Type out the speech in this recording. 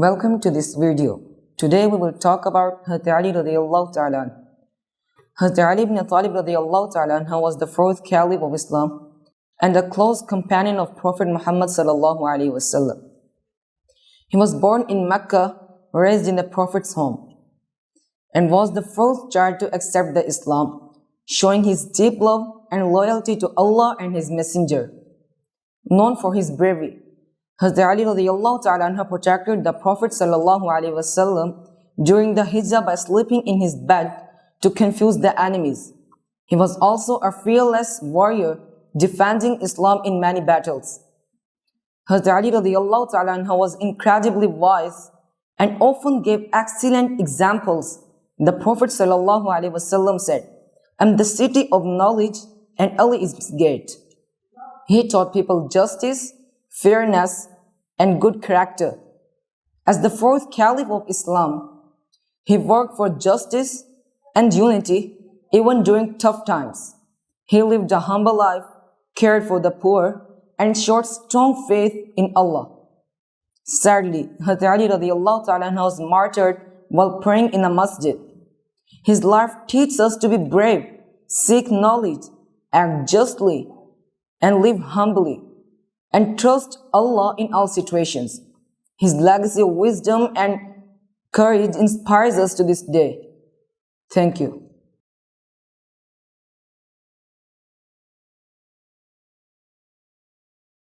Welcome to this video. Today we will talk about Hazrat Ali radiyallahu ta'ala. Hazrat Ali ibn Talib radiyallahu ta'ala was the fourth Caliph of Islam and a close companion of Prophet Muhammad sallallahu alaihi wasallam. He was born in Mecca, raised in the Prophet's home, and was the first child to accept the Islam, showing his deep love and loyalty to Allah and His Messenger. Known for his bravery, Hazrat Ali radiyallahu ta'ala protected the Prophet sallallahu alaihi wasallam during the Hijrah by sleeping in his bed to confuse the enemies. He was also a fearless warrior, defending Islam in many battles. Hazrat Ali radiyallahu ta'ala was incredibly wise and often gave excellent examples. The Prophet sallallahu alaihi wasallam said, "I am the city of knowledge and Ali is its gate." He taught people justice, fairness, and good character. As the fourth Caliph of Islam, he worked for justice and unity even during tough times. He lived a humble life, cared for the poor, and showed strong faith in Allah. Sadly, Hazrat Ali radiyallahu ta'ala was martyred while praying in a masjid. His life teaches us to be brave, seek knowledge, act justly, and live humbly, and trust Allah in all situations. His legacy of wisdom and courage inspires us to this day. Thank you.